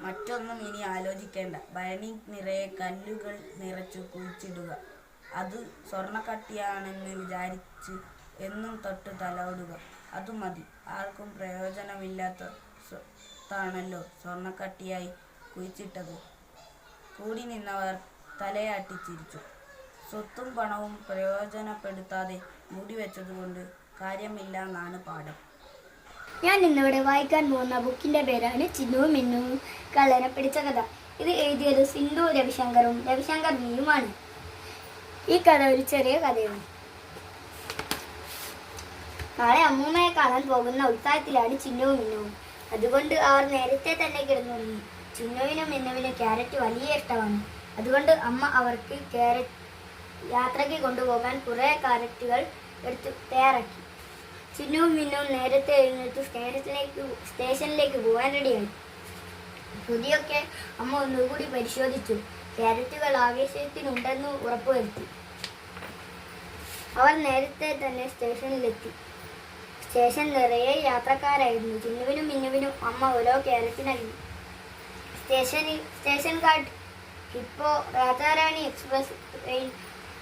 മറ്റൊന്നും ഇനി ആലോചിക്കേണ്ട. ഭരണി നിറയെ കല്ലുകൾ നിറച്ചു കുഴിച്ചിടുക. അത് സ്വർണ്ണക്കട്ടിയാണെന്ന് വിചാരിച്ച് എന്നും തൊട്ട് തലോടുക. അതു മതി. ആർക്കും പ്രയോജനമില്ലാത്തതാണല്ലോ സ്വർണ്ണക്കട്ടിയായി കുഴിച്ചിട്ടത്. കൂടി നിന്നവർ തലയാട്ടിച്ചിരിച്ചു. സ്വത്തും പണവും പ്രയോജനപ്പെടുത്താതെ മൂടിവെച്ചതുകൊണ്ട് കാര്യമില്ല എന്നാണ് പാഠം. ഞാൻ ഇന്നിവിടെ വായിക്കാൻ പോകുന്ന ബുക്കിന്റെ പേരാണ് ചിന്നുവും മിന്നുവും കള്ളനെ പിടിച്ച കഥ. ഇത് എഴുതിയത് സിന്ധു രവിശങ്കറും രവിശങ്കർ വിയുമാണ്. ഈ കഥ ഒരു ചെറിയ കഥയാണ്. നാളെ അമ്മൂമ്മയെ കാണാൻ പോകുന്ന ഉത്സാഹത്തിലാണ് ചിന്നുവും മിന്നുവും. അതുകൊണ്ട് അവർ നേരത്തെ തന്നെ കിടന്നുറങ്ങി. ചിന്നുവിനും മിന്നുവിനും ക്യാരറ്റ് വലിയ ഇഷ്ടമാണ്. അതുകൊണ്ട് അമ്മ അവർക്ക് യാത്രയ്ക്ക് കൊണ്ടുപോകാൻ കുറേ ക്യാരറ്റുകൾ എടുത്ത് തയ്യാറാക്കി. ചിന്നുവും മിന്നുവും നേരത്തെ എഴുന്നേറ്റ് സ്റ്റേഷനിലേക്ക് പോകാൻ റെഡിയായി. പൊതിയൊക്കെ അമ്മ ഒന്നുകൂടി പരിശോധിച്ചു. ക്യാരറ്റുകൾ ആവേശത്തിനുണ്ടെന്ന് ഉറപ്പുവരുത്തി. അവർ നേരത്തെ തന്നെ സ്റ്റേഷനിലെത്തി. സ്റ്റേഷൻ നിറയെ യാത്രക്കാരായിരുന്നു. ചിന്നുവിനും മിന്നുവിനും അമ്മ ഓരോ ക്യാരറ്റ് നൽകി. സ്റ്റേഷൻ ഗാർഡ് ഇപ്പോൾ രാജാറാണി എക്സ്പ്രസ് ട്രെയിൻ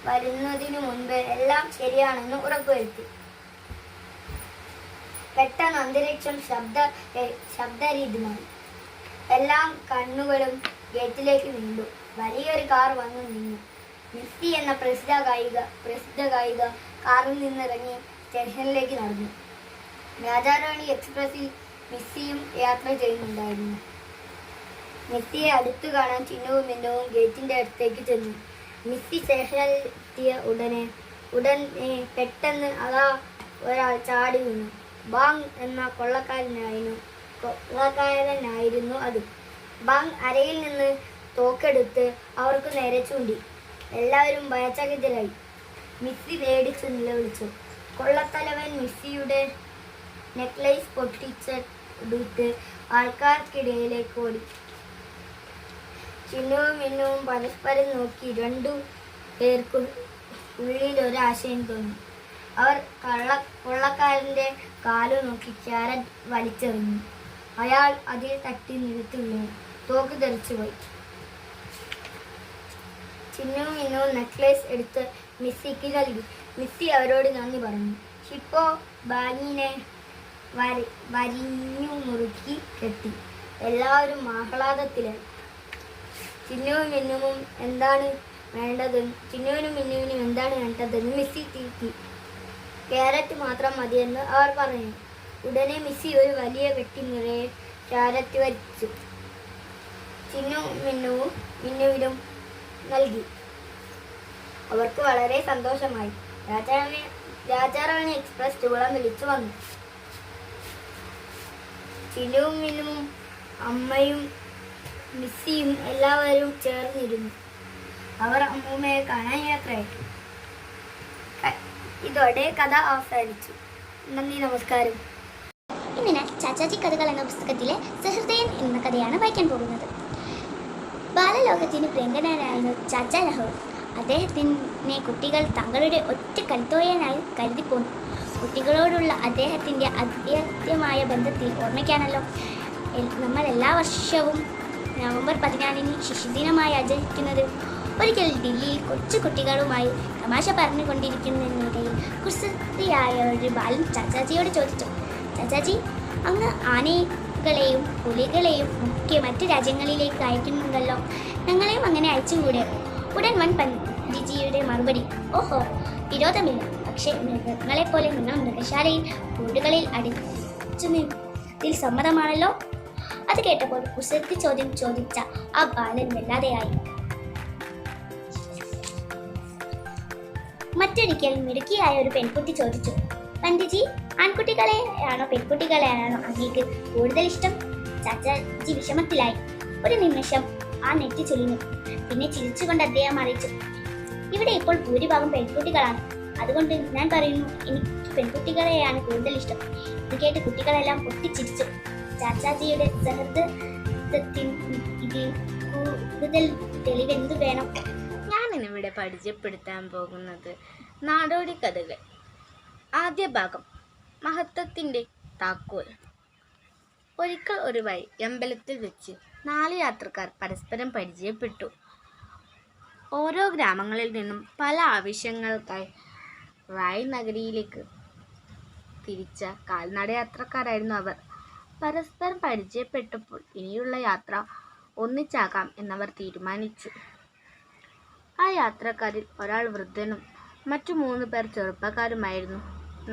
വരുന്നതിനു മുൻപ് എല്ലാം ശരിയാണെന്ന് ഉറപ്പുവരുത്തി. പെട്ടെന്ന് അന്തരീക്ഷം ശബ്ദരീതമായി. എല്ലാം കണ്ണുകളും ഗേറ്റിലേക്ക് നീണ്ടു. വലിയൊരു കാർ വന്നു നിന്നു. മിസ്സി എന്ന പ്രസിദ്ധ ഗായിക കാറിൽ നിന്നിറങ്ങി സ്റ്റേഷനിലേക്ക് നടന്നു. രാജാറാണി എക്സ്പ്രസിൽ മിസ്സിയും യാത്ര ചെയ്യുന്നുണ്ടായിരുന്നു. മിസ്സിയെ അടുത്തു കാണാൻ ചിന്നുവും മിന്നുവും ഗേറ്റിന്റെ അടുത്തേക്ക് ചെന്നു. മിസ്സി സ്റ്റേഷനിലെത്തിയ ഉടനെ പെട്ടെന്ന് അതാ ഒരാൾ ചാടി വീണു. ബാങ് എന്ന കൊള്ളക്കാരനായിരുന്നു അത്. ബാങ് അരയിൽ നിന്ന് തോക്കെടുത്ത് അവർക്ക് നേരെ ചൂണ്ടി. എല്ലാവരും ഭയചകിതരായി. മിസ്സി പേടിച്ച് നിലവിളിച്ചു. കൊള്ളത്തലവൻ മിസ്സിയുടെ നെക്ലേസ് പൊട്ടിച്ചെടുത്ത് ആൾക്കാർക്കിടയിലേക്ക് ഓടി. ചിന്നുവും മിന്നുവും പരസ്പരം നോക്കി. രണ്ടു പേർക്കും ഉള്ളിൽ ഒരാശയം തോന്നി. അവർ കൊള്ളക്കാരൻ്റെ കാലു നോക്കി ക്യാരറ്റ് വലിച്ചെറിഞ്ഞു. അയാൾ അതിൽ തട്ടി നിലത്ത് വീണു. തോക്ക് തെറിച്ചുപോയി. ചിന്നുവും മിന്നുവും നെക്ലേസ് എടുത്ത് മിസ്സിക്ക് നൽകി. മിസ്സി അവരോട് നന്ദി പറഞ്ഞു. ഷിപ്പോ ബാങ്ങിനെ വരിഞ്ഞു മുറുക്കി കെട്ടി. എല്ലാവരും ആഹ്ലാദത്തിലായി. ചിന്നുവിനും മിന്നുവിനും എന്താണ് വേണ്ടതെന്ന് മിസ്സി തിരുത്തി. ക്യാരറ്റ് മാത്രം മതിയെന്ന് അവർ പറഞ്ഞു. ഉടനെ മിസ്സി ഒരു വലിയ പെട്ടി നിറയെ ക്യാരറ്റ് വരിച്ചു. മിന്നുവിനും നൽകി. അവർക്ക് വളരെ സന്തോഷമായി. രാജാറാണി എക്സ്പ്രസ് ചൂളം വിളിച്ചു വന്നു. ചിന്നുവും മിന്നുവും അമ്മയും മിസ്സിയും എല്ലാവരും ചേർന്നിരുന്നു. അവർ അമ്മൂമ്മയെ കാണാൻ യാത്രയായി. ഇതോടെ കഥ അവസാനിച്ചു. നന്ദി, നമസ്കാരം. ഇന്ന് ഞാൻ ചാച്ചാജി കഥകൾ എന്ന പുസ്തകത്തിലെ സഹൃദയൻ എന്ന കഥയാണ് വായിക്കാൻ പോകുന്നത്. ബാലലോകത്തിന് പ്രിയങ്കരനായിരുന്നു ചാച്ച നെഹ്റു. അദ്ദേഹത്തിനെ കുട്ടികൾ തങ്ങളുടെ ഒറ്റ കളിത്തോയനായി കരുതിപ്പോന്നു. കുട്ടികളോടുള്ള അദ്ദേഹത്തിൻ്റെ അദ്ഭുതമായ ബന്ധത്തിൽ ഓർമ്മിക്കാനല്ലോ നമ്മൾ എല്ലാ വർഷവും നവംബർ 14 ശിശുദിനമായി ആചരിക്കുന്നത്. ഒരിക്കൽ ദില്ലിയിൽ കൊച്ചു കുട്ടികളുമായി തമാശ പറഞ്ഞുകൊണ്ടിരിക്കുന്നതിനിടയിൽ കുസൃതിയായ ഒരു ബാലൻ ചാച്ചാജിയോട് ചോദിച്ചു, ചാച്ചാജി, അങ്ങ് ആനകളെയും പുലികളെയും ഒക്കെ മറ്റു രാജ്യങ്ങളിലേക്ക് അയക്കുന്നുണ്ടല്ലോ, ഞങ്ങളെയും അങ്ങനെ അയച്ചുകൂടെ? ഉടൻ പണ്ഡിജിയുടെ മറുപടി, ഓഹോ, വിരോധമില്ല. പക്ഷേ മൃഗങ്ങളെപ്പോലെ നിങ്ങൾ മൃഗശാലയിൽ കൂടുകളിൽ അടിച്ചു സമ്മതമാണല്ലോ. അത് കേട്ടപ്പോൾ കുസൃതി ചോദ്യം ചോദിച്ച ആ ബാലൻ വല്ലാതെയായി. മറ്റൊരിക്കൽ മിടുക്കിയായ ഒരു പെൺകുട്ടി ചോദിച്ചു, പണ്ഡിറ്റ്ജി, ആൺകുട്ടികളെയാണോ പെൺകുട്ടികളെയാണോ അങ്ങേക്ക് കൂടുതൽ ഇഷ്ടം? ചാച്ചാജി വിഷമത്തിലായി. ഒരു നിമിഷം ആ നെറ്റി ചുളിഞ്ഞു. പിന്നെ ചിരിച്ചുകൊണ്ട് അദ്ദേഹം അറിയിച്ചു, ഇവിടെ ഇപ്പോൾ ഭൂരിഭാഗം പെൺകുട്ടികളാണ്. അതുകൊണ്ട് ഞാൻ പറയുന്നു, എനിക്ക് പെൺകുട്ടികളെയാണ് കൂടുതൽ ഇഷ്ടം. ഇത് കേട്ട് കുട്ടികളെല്ലാം പൊട്ടിച്ചിരിച്ചു. ചാച്ചാജിയുടെ സഹൃദയത്തിന് ഇതിൽ കൂടുതൽ തെളിവെന്തു വേണം? ഞാനിന്നിവിടെ പരിചയപ്പെടുത്താൻ പോകുന്നത് നാടോടി കഥകൾ. ആദ്യ ഭാഗം, മഹത്വത്തിൻ്റെ താക്കോൽ. ഒരിക്കൽ ഒരു വഴി അമ്പലത്തിൽ വെച്ച് 4 യാത്രക്കാർ പരസ്പരം പരിചയപ്പെട്ടു. ഓരോ ഗ്രാമങ്ങളിൽ നിന്നും പല ആവശ്യങ്ങൾക്കായി റായ് നഗരിയിലേക്ക് തിരിച്ച കാൽനടയാത്രക്കാരായിരുന്നു അവർ. പരസ്പരം പരിചയപ്പെട്ടപ്പോൾ ഇനിയുള്ള യാത്ര ഒന്നിച്ചാകാം എന്നവർ തീരുമാനിച്ചു. ആ യാത്രക്കാരിൽ ഒരാൾ വൃദ്ധനും മറ്റു 3 പേർ ചെറുപ്പക്കാരുമായിരുന്നു.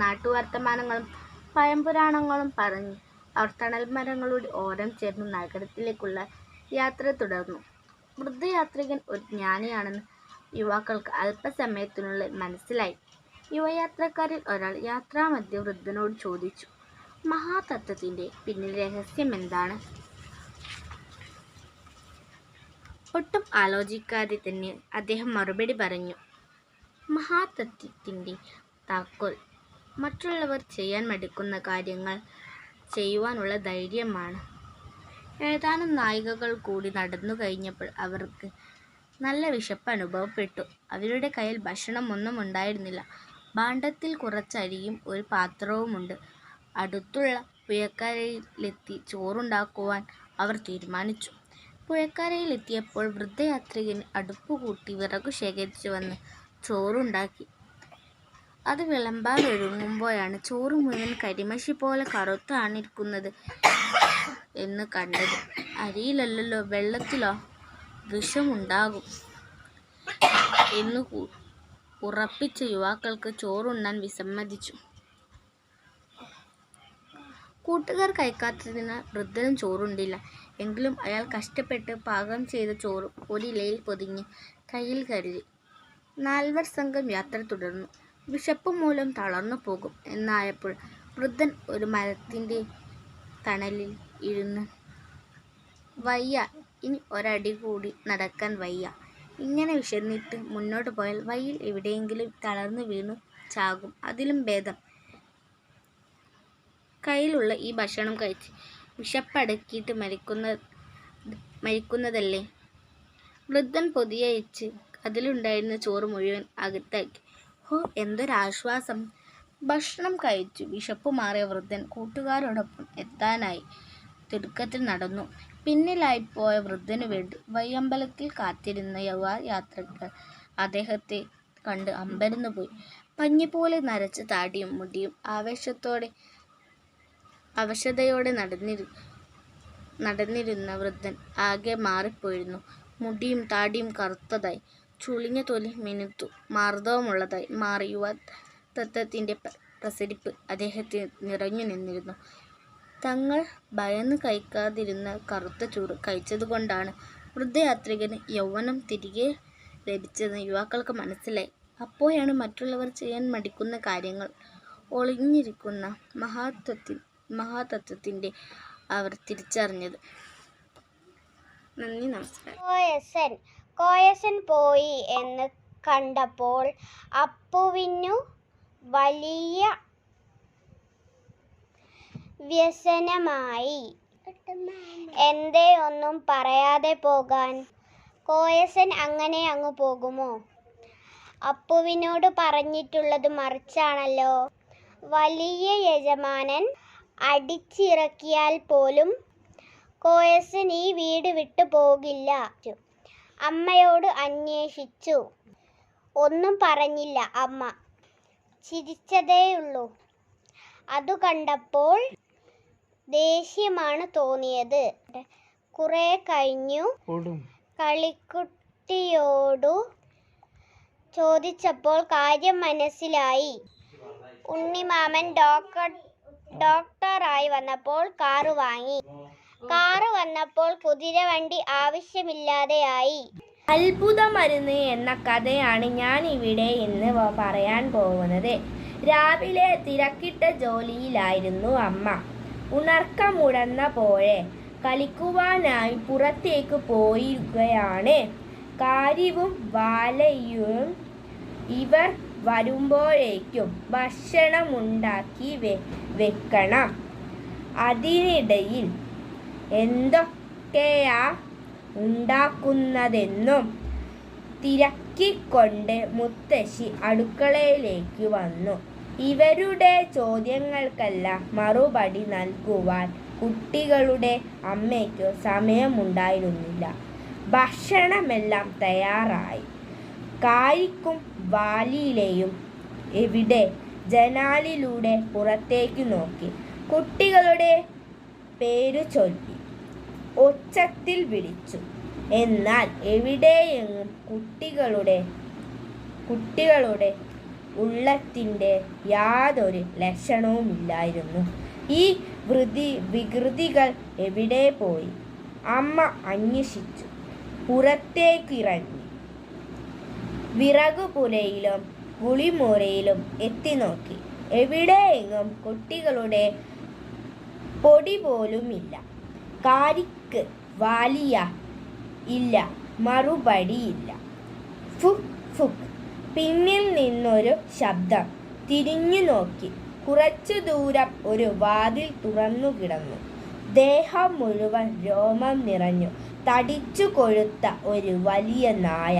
നാട്ടുവർത്തമാനങ്ങളും പഴംപുരാണങ്ങളും പറഞ്ഞ് അവർ തണൽമരങ്ങളുടെ ഓരം ചേർന്ന് നഗരത്തിലേക്കുള്ള യാത്ര തുടർന്നു. വൃദ്ധയാത്രികൻ ഒരു ജ്ഞാനിയാണെന്ന് യുവാക്കൾക്ക് അല്പസമയത്തിനുള്ളിൽ മനസ്സിലായി. യുവയാത്രക്കാരിൽ ഒരാൾ യാത്രാമധ്യേ വൃദ്ധനോട് ചോദിച്ചു, മഹാതത്വത്തിൻ്റെ പിന്നിൽ രഹസ്യം എന്താണ്? ഒട്ടും ആലോചിക്കാതെ തന്നെ അദ്ദേഹം മറുപടി പറഞ്ഞു, മഹാതത്വത്തിൻ്റെ താക്കോൽ മറ്റുള്ളവർ ചെയ്യാൻ മടിക്കുന്ന കാര്യങ്ങൾ ചെയ്യുവാനുള്ള ധൈര്യമാണ്. ഏതാനും നാഴികകൾ കൂടി നടന്നു കഴിഞ്ഞപ്പോൾ അവർക്ക് നല്ല വിശപ്പ് അനുഭവപ്പെട്ടു. അവരുടെ കയ്യിൽ ഭക്ഷണമൊന്നും ഉണ്ടായിരുന്നില്ല. ഭാണ്ഡത്തിൽ കുറച്ച് അരിയും ഒരു പാത്രവുമുണ്ട്. അടുത്തുള്ള പുഴക്കരയിലെത്തി ചോറുണ്ടാക്കുവാൻ അവർ തീരുമാനിച്ചു. പുഴക്കരയിലെത്തിയപ്പോൾ വൃദ്ധയാത്രികൻ അടുപ്പുകൂട്ടി വിറകു ശേഖരിച്ചു വന്ന് ചോറുണ്ടാക്കി. അത് വിളമ്പാൻ ഒരുങ്ങുമ്പോഴാണ് ചോറ് മുഴുവൻ കരിമഷി പോലെ കറുത്താണിരിക്കുന്നത് എന്ന് കണ്ടത്. അരിയിലല്ലല്ലോ, വെള്ളത്തിലോ വിഷമുണ്ടാകും എന്ന് ഉറപ്പിച്ച യുവാക്കൾക്ക് ചോറുണ്ണാൻ വിസമ്മതിച്ചു. കൂട്ടുകാർ കഴിക്കാത്തതിനാൽ വൃദ്ധനും ചോറുണ്ടില്ല. എങ്കിലും അയാൾ കഷ്ടപ്പെട്ട് പാകം ചെയ്ത ചോറ് ഒരിലയിൽ പൊതിഞ്ഞ് കയ്യിൽ കരുതി. 4 സംഘം യാത്ര തുടർന്നു. വിശപ്പ് മൂലം തളർന്നു പോകും എന്നായപ്പോൾ വൃദ്ധൻ ഒരു മരത്തിൻ്റെ തണലിൽ ഇരുന്ന്, വയ്യ, ഇനി ഒരടി കൂടി നടക്കാൻ വയ്യ. ഇങ്ങനെ വിശന്നിട്ട് മുന്നോട്ട് പോയാൽ വഴിയിൽ എവിടെയെങ്കിലും തളർന്നു വീണു ചാകും. അതിലും ഭേദം കയ്യിലുള്ള ഈ ഭക്ഷണം കഴിച്ച് വിശപ്പടക്കിയിട്ട് മരിക്കുന്നതല്ലേ. വൃദ്ധൻ പൊതിയഴിച്ച് അതിലുണ്ടായിരുന്ന ചോറ് മുഴുവൻ അകത്താക്കി. ഹോ, എന്തൊരാശ്വാസം! ഭക്ഷണം കഴിച്ചു വിശപ്പ് മാറിയ വൃദ്ധൻ കൂട്ടുകാരോടൊപ്പം എത്താനായി തിടുക്കത്തിൽ നടന്നു. പിന്നിലായിപ്പോയ വൃദ്ധനു വേണ്ടി വയ്യമ്പലത്തിൽ കാത്തിരുന്ന യാത്രക്കാർ അദ്ദേഹത്തെ കണ്ട് അമ്പരന്നു പോയി. പഞ്ഞിപോലെ നരച്ച താടിയും മുടിയും അവശതയോടെ നടന്നിരുന്ന വൃദ്ധൻ ആകെ മാറിപ്പോയിരുന്നു. മുടിയും താടിയും കറുത്തതായി, ചുളിഞ്ഞ തൊലി മിനുത്തു മാർദ്ദവമുള്ളതായി മാറി. യുവത്വത്തിൻ്റെ പ്രസരിപ്പ് അദ്ദേഹത്തെ നിറഞ്ഞു നിന്നിരുന്നു. തങ്ങൾ ഭയന്ന് കഴിക്കാതിരുന്ന കറുത്ത ചോറ് കഴിച്ചതുകൊണ്ടാണ് വൃദ്ധയാത്രികന് യൗവനം തിരികെ ലഭിച്ചതെന്ന് യുവാക്കൾക്ക് മനസ്സിലായി. അപ്പോഴാണ് മറ്റുള്ളവർ ചെയ്യാൻ മടിക്കുന്ന കാര്യങ്ങൾ ഒളിഞ്ഞിരിക്കുന്ന മഹാതത്വത്തിൻ്റെ അവർ തിരിച്ചറിഞ്ഞത്. നന്ദി, നമസ്കാരം. കോയസൻ പോയി എന്ന് കണ്ടപ്പോൾ അപ്പുവിനു വലിയ വ്യസനമായി. എന്തേ ഒന്നും പറയാതെ പോകാൻ? കോയസൻ അങ്ങനെ അങ്ങ് പോകുമോ? അപ്പുവിനോട് പറഞ്ഞിട്ടുള്ളത് മറിച്ചാണല്ലോ. വലിയ യജമാനൻ അടിച്ചിറക്കിയാൽ പോലും കോയസൻ ഈ വീട് വിട്ടു പോകില്ല. അമ്മയോട് അന്വേഷിച്ചു. ഒന്നും പറഞ്ഞില്ല. അമ്മ ചിരിച്ചതേയുള്ളൂ. അതു കണ്ടപ്പോൾ ദേഷ്യമാണ് തോന്നിയത്. കുറെ കഴിഞ്ഞു കളിക്കുട്ടിയോടു ചോദിച്ചപ്പോൾ കാര്യം മനസ്സിലായി. ഉണ്ണിമാമൻ ഡോക്ടറായി വന്നപ്പോൾ കാറ് വാങ്ങി. കാറ് വന്നപ്പോൾ കുതിരവണ്ടി ആവശ്യമില്ലാതെയായി. അത്ഭുതമരുന്ന് എന്ന കഥയാണ് ഞാൻ ഇവിടെ ഇന്ന് പറയാൻ പോകുന്നത്. രാവിലെ തിരക്കിട്ട ജോലിയിലായിരുന്നു അമ്മ. ഉണർക്കമുണർന്ന പോലെ കളിക്കുവാനായി പുറത്തേക്ക് പോയിരിക്കുകയാണ്. കാര്യവും വാലയും ഇവർ വരുമ്പോഴേക്കും ഭക്ഷണമുണ്ടാക്കി വെക്കണം. അതിനിടയിൽ എന്തൊക്കെയാ ഉണ്ടാക്കുന്നതെന്നും തിരക്കിക്കൊണ്ട് മുത്തശ്ശി അടുക്കളയിലേക്ക് വന്നു. ഇവരുടെ ചോദ്യങ്ങൾക്കെല്ലാം മറുപടി നൽകുവാൻ കുട്ടികളുടെ അമ്മയ്ക്ക് സമയമുണ്ടായിരുന്നില്ല. ഭക്ഷണമെല്ലാം തയ്യാറായി. കാരിക്കും വാലിയിലെയും എവിടെ ജനാലിലൂടെ പുറത്തേക്ക് നോക്കി. കുട്ടികളുടെ പേര് ചൊല്ലി ഒച്ചത്തിൽ വിളിച്ചു. എന്നാൽ എവിടെയെങ്ങും കുട്ടികളുടെ ഉള്ളത്തിൻ്റെ യാതൊരു ലക്ഷണവുമില്ലായിരുന്നു. ഈ വികൃതികൾ എവിടെ പോയി? അമ്മ അന്വേഷിച്ചു. പുറത്തേക്കിറങ്ങി. വിറകുപുരയിലും കുളിമുറിയിലും എത്തി നോക്കി. എവിടെയെങ്ങും കുട്ടികളുടെ പൊടി പോലുമില്ല. കാരിക്ക് വാലിയ ഇല്ല. മറുപടിയില്ല. ഫുക് ഫുക്. പിന്നിൽ നിന്നൊരു ശബ്ദം. തിരിഞ്ഞു നോക്കി. കുറച്ചു ദൂരം ഒരു വാതിൽ തുറന്നു കിടന്നു. ദേഹം മുഴുവൻ രോമം നിറഞ്ഞു തടിച്ചു കൊഴുത്ത ഒരു വലിയ നായ.